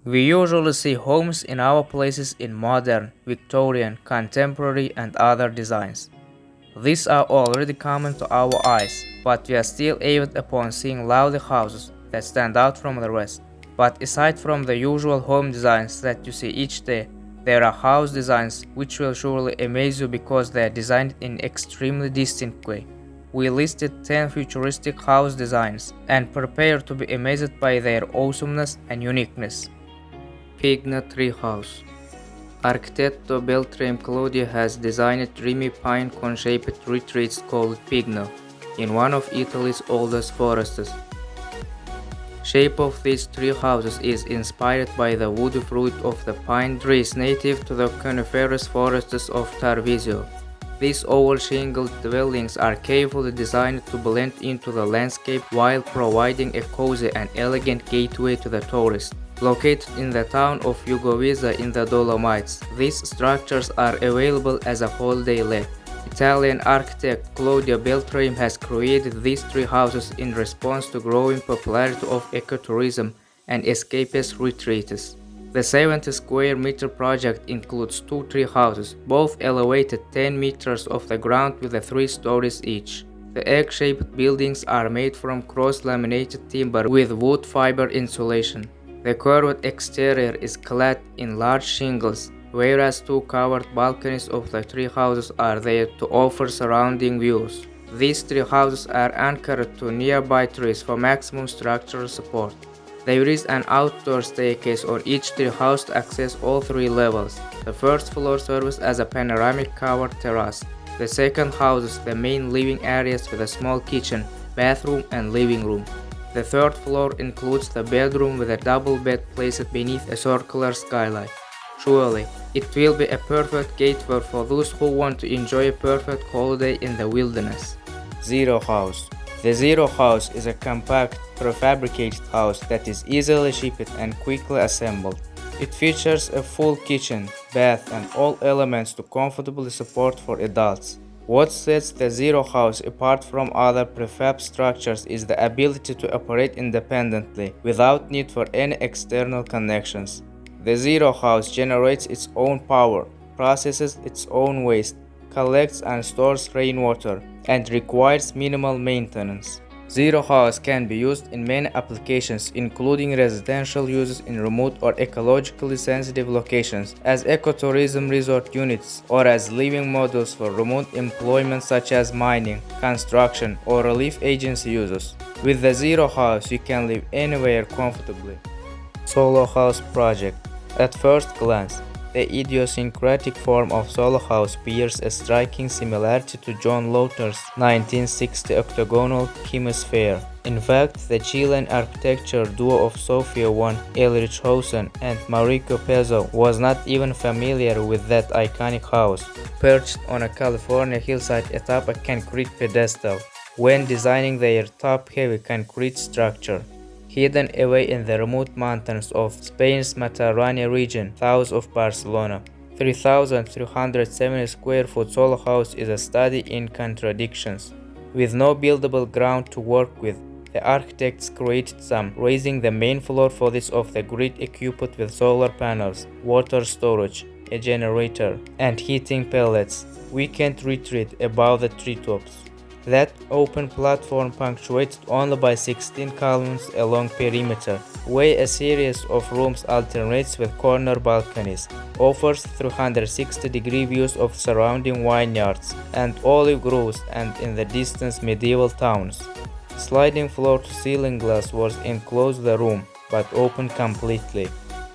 We usually see homes in our places in modern, Victorian, contemporary, and other designs. These are already common to our eyes, but we are still avid upon seeing lovely houses that stand out from the rest. But aside from the usual home designs that you see each day, there are house designs which will surely amaze you because they are designed in an extremely distinct way. We listed 10 futuristic house designs and prepare to be amazed by their awesomeness and uniqueness. Pigna Tree House. Architetto Beltrame Claudio has designed dreamy pine cone-shaped retreats called Pigna in one of Italy's oldest forests. Shape of these tree houses is inspired by the woody fruit of the pine trees native to the coniferous forests of Tarvisio. These oval shingled dwellings are carefully designed to blend into the landscape while providing a cozy and elegant gateway to the tourist. Located in the town of Jugoviza in the Dolomites, these structures are available as a holiday let. Italian architect Claudio Beltrame has created these tree houses in response to growing popularity of ecotourism and escapist retreats. The 70 square meter project includes two tree houses, both elevated 10 meters off the ground with 3 stories each. The egg-shaped buildings are made from cross-laminated timber with wood fiber insulation. The curved exterior is clad in large shingles, whereas 2 covered balconies of the tree houses are there to offer surrounding views. These tree houses are anchored to nearby trees for maximum structural support. There is an outdoor staircase on each tree house to access all 3 levels. The first floor serves as a panoramic covered terrace. The second houses the main living areas with a small kitchen, bathroom, and living room. The third floor includes the bedroom with a double bed placed beneath a circular skylight. Surely, it will be a perfect gateway for those who want to enjoy a perfect holiday in the wilderness. Zero House. The Zero House is a compact, prefabricated house that is easily shipped and quickly assembled. It features a full kitchen, bath, and all elements to comfortably support for adults. What sets the Zero House apart from other prefab structures is the ability to operate independently without need for any external connections. The Zero House generates its own power, processes its own waste, collects and stores rainwater, and requires minimal maintenance. Zero House can be used in many applications, including residential uses in remote or ecologically sensitive locations, as ecotourism resort units, or as living models for remote employment such as mining, construction, or relief agency users. With the Zero House, you can live anywhere comfortably. Solo House Project. At first glance, the idiosyncratic form of Solo House bears a striking similarity to John Lauter's 1960 octagonal hemisphere. In fact, the Chilean architecture duo of Sofia von Erlichhausen and Mauricio Pezzo was not even familiar with that iconic house, perched on a California hillside atop a concrete pedestal, when designing their top-heavy concrete structure. Hidden away in the remote mountains of Spain's Matarrania region, south of Barcelona. 3,370 square foot Solo House is a study in contradictions. With no buildable ground to work with, the architects created some, raising the main floor for this off-the-grid equipped with solar panels, water storage, a generator, and heating pellets. Weekend retreat above the treetops. That open platform, punctuated only by 16 columns along perimeter, where a series of rooms alternates with corner balconies, offers 360-degree views of surrounding vineyards and olive groves and in the distance medieval towns. Sliding floor-to-ceiling glass was enclosed the room, but open completely,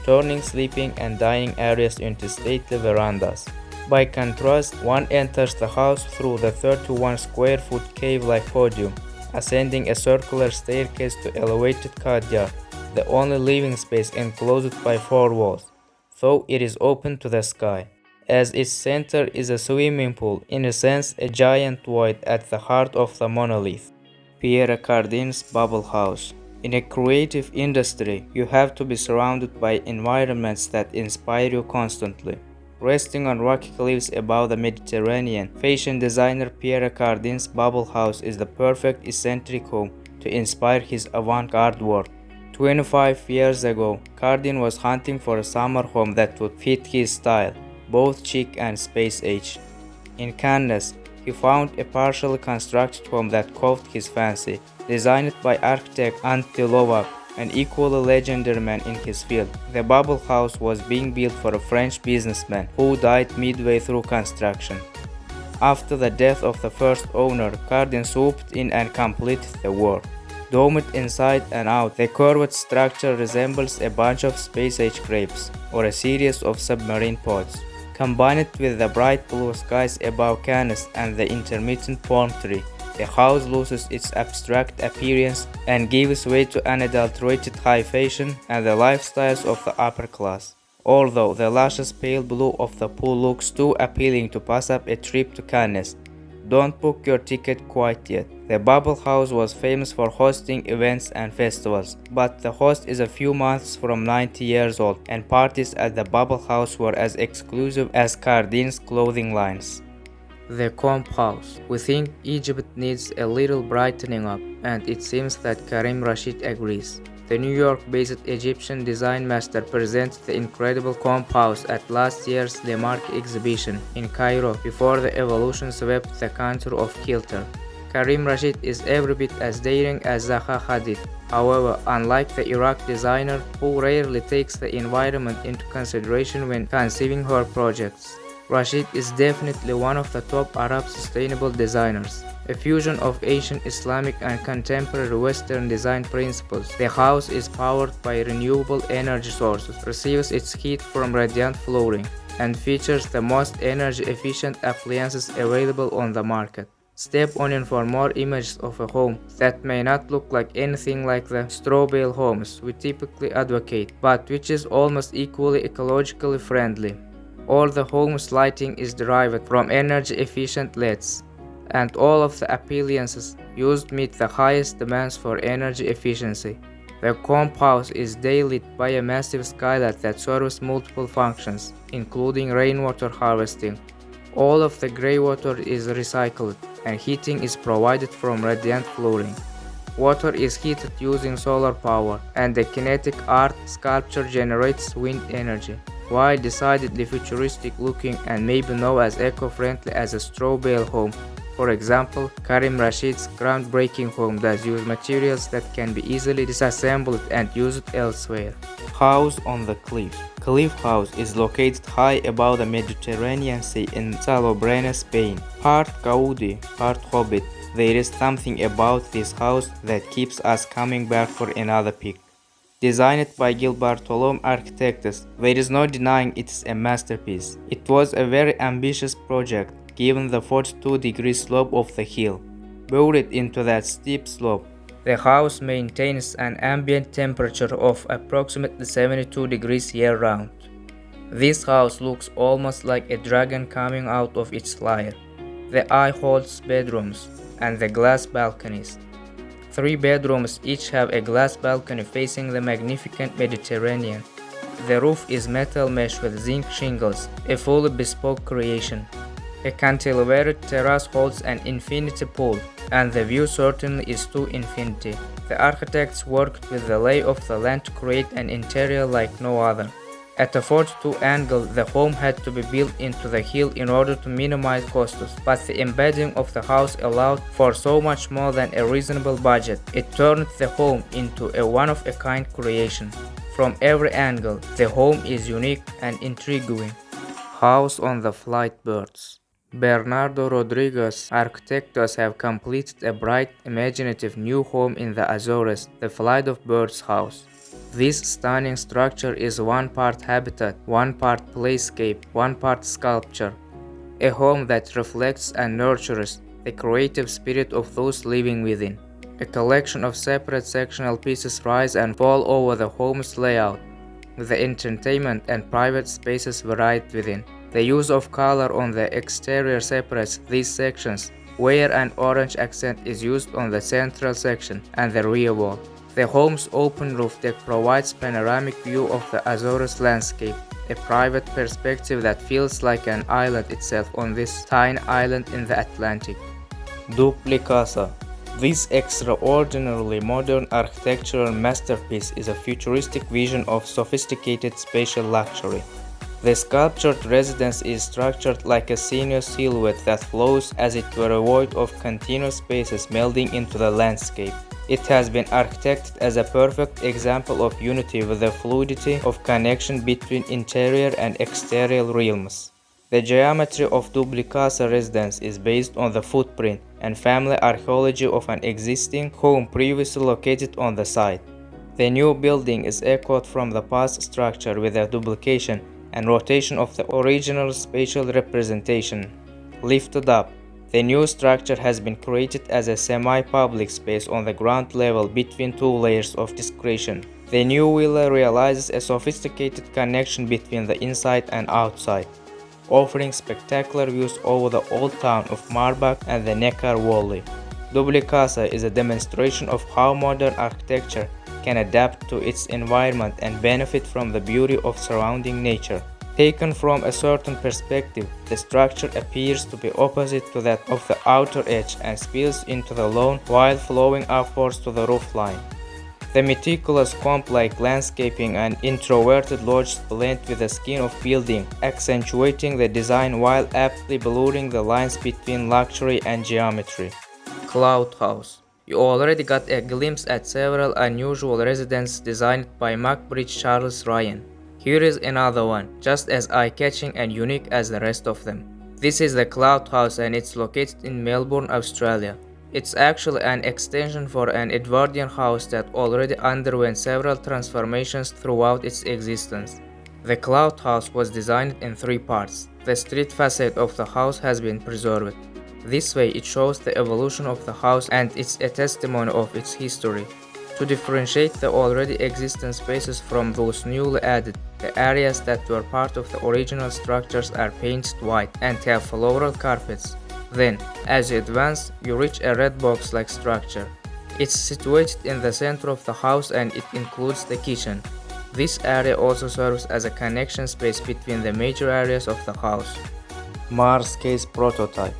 turning sleeping and dining areas into stately verandas. By contrast, one enters the house through the 31 square foot cave-like podium, ascending a circular staircase to elevated courtyard, the only living space enclosed by 4 walls, though it is open to the sky. As its center is a swimming pool, in a sense a giant void at the heart of the monolith. Pierre Cardin's Bubble House. In a creative industry, you have to be surrounded by environments that inspire you constantly. Resting on rocky cliffs above the Mediterranean, fashion designer Pierre Cardin's Bubble House is the perfect eccentric home to inspire his avant-garde work. 25 years ago, Cardin was hunting for a summer home that would fit his style, both chic and space-age. In Cannes, he found a partially constructed home that caught his fancy, designed by architect Ante Lovac, an equally legendary man in his field. The bubble house was being built for a French businessman who died midway through construction. After the death of the first owner, Cardin swooped in and completed the work. Domed inside and out, the curved structure resembles a bunch of space-age grapes or a series of submarine pods. Combined with the bright blue skies above Cannes and the intermittent palm tree, the house loses its abstract appearance and gives way to unadulterated high fashion and the lifestyles of the upper class. Although the luscious pale blue of the pool looks too appealing to pass up a trip to Cannes, don't book your ticket quite yet. The Bubble House was famous for hosting events and festivals, but the host is a few months from 90 years old, and parties at the Bubble House were as exclusive as Cardin's clothing lines. The Comp House. We think Egypt needs a little brightening up, and it seems that Karim Rashid agrees. The New York-based Egyptian design master presented the incredible Comp House at last year's Le Marque exhibition in Cairo before the evolution swept the country off kilter. Karim Rashid is every bit as daring as Zaha Hadid. However, unlike the Iraq designer, who rarely takes the environment into consideration when conceiving her projects, Rashid is definitely one of the top Arab sustainable designers. A fusion of ancient Islamic and contemporary Western design principles, the house is powered by renewable energy sources, receives its heat from radiant flooring, and features the most energy-efficient appliances available on the market. Step on in for more images of a home that may not look like anything like the straw bale homes we typically advocate, but which is almost equally ecologically friendly. All the home's lighting is derived from energy-efficient LEDs, and all of the appliances used meet the highest demands for energy efficiency. The Comp House is day lit by a massive skylight that serves multiple functions, including rainwater harvesting. All of the grey water is recycled, and heating is provided from radiant flooring. Water is heated using solar power, and the kinetic art sculpture generates wind energy. While decidedly futuristic looking and maybe not as eco-friendly as a straw bale home, for example, Karim Rashid's groundbreaking home does use materials that can be easily disassembled and used elsewhere. House on the Cliff. Cliff House is located high above the Mediterranean Sea in Salobreña, Spain. Part Gaudi, part Hobbit, there is something about this house that keeps us coming back for another peek. Designed by Gil Bartolome Architects, there is no denying it's a masterpiece. It was a very ambitious project, given the 42-degree slope of the hill. Buried into that steep slope, the house maintains an ambient temperature of approximately 72 degrees year-round. This house looks almost like a dragon coming out of its lair. The eye holds bedrooms and the glass balconies. 3 bedrooms each have a glass balcony facing the magnificent Mediterranean. The roof is metal mesh with zinc shingles, a fully bespoke creation. A cantilevered terrace holds an infinity pool, and the view certainly is to infinity. The architects worked with the lay of the land to create an interior like no other. At a 42 angle, the home had to be built into the hill in order to minimize costs, but the embedding of the house allowed for so much more than a reasonable budget. It turned the home into a one-of-a-kind creation. From every angle, the home is unique and intriguing. House on the Flight Birds. Bernardo Rodriguez architects have completed a bright, imaginative new home in the Azores, the Flight of Birds house. This stunning structure is one part habitat, one part playscape, one part sculpture. A home that reflects and nurtures the creative spirit of those living within. A collection of separate sectional pieces rise and fall over the home's layout, with the entertainment and private spaces varied within. The use of color on the exterior separates these sections, where an orange accent is used on the central section and the rear wall. The home's open roof deck provides panoramic view of the Azores landscape, a private perspective that feels like an island itself on this tiny island in the Atlantic. Duplicasa. This extraordinarily modern architectural masterpiece is a futuristic vision of sophisticated spatial luxury. The sculptured residence is structured like a sinuous silhouette that flows as it were a void of continuous spaces melding into the landscape. It has been architected as a perfect example of unity with the fluidity of connection between interior and exterior realms. The geometry of Dubli-Casa residence is based on the footprint and family archaeology of an existing home previously located on the site. The new building is echoed from the past structure with a duplication and rotation of the original spatial representation. Lifted up, the new structure has been created as a semi-public space on the ground level between two layers of discretion. The new villa realizes a sophisticated connection between the inside and outside, offering spectacular views over the old town of Marbach and the Neckar Valley. Dubli-Casa is a demonstration of how modern architecture can adapt to its environment and benefit from the beauty of surrounding nature. Taken from a certain perspective, the structure appears to be opposite to that of the outer edge and spills into the lawn while flowing upwards to the roofline. The meticulous comp-like landscaping and introverted lodges blend with the skin of building, accentuating the design while aptly blurring the lines between luxury and geometry. Cloud House. You already got a glimpse at several unusual residences designed by Macbridge Charles Ryan. Here is another one, just as eye-catching and unique as the rest of them. This is the Cloud House and it's located in Melbourne, Australia. It's actually an extension for an Edwardian house that already underwent several transformations throughout its existence. The Cloud House was designed in three parts. The street facade of the house has been preserved. This way it shows the evolution of the house and it's a testimony of its history. To differentiate the already existing spaces from those newly added, the areas that were part of the original structures are painted white and have floral carpets. Then, as you advance, you reach a red box-like structure. It's situated in the center of the house and it includes the kitchen. This area also serves as a connection space between the major areas of the house. Mars Case Prototype.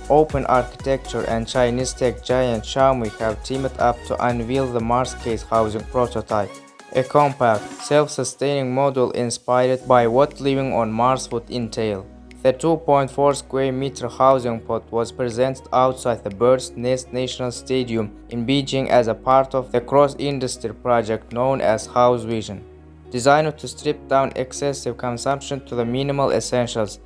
Open Architecture and Chinese tech giant Xiaomi have teamed up to unveil the Mars Case housing prototype, a compact, self-sustaining module inspired by what living on Mars would entail. The 2.4 square meter housing pod was presented outside the Bird's Nest National Stadium in Beijing as a part of the cross-industry project known as House Vision. Designed to strip down excessive consumption to the minimal essentials,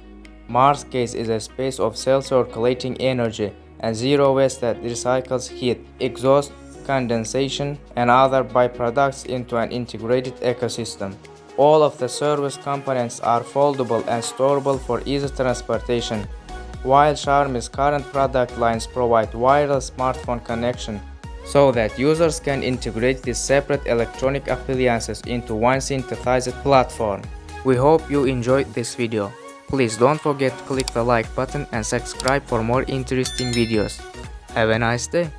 Mars Case is a space of self-circulating energy and zero waste that recycles heat, exhaust, condensation, and other byproducts into an integrated ecosystem. All of the service components are foldable and storable for easy transportation, while Xiaomi's current product lines provide wireless smartphone connection so that users can integrate these separate electronic appliances into one synthesized platform. We hope you enjoyed this video. Please don't forget to click the like button and subscribe for more interesting videos. Have a nice day.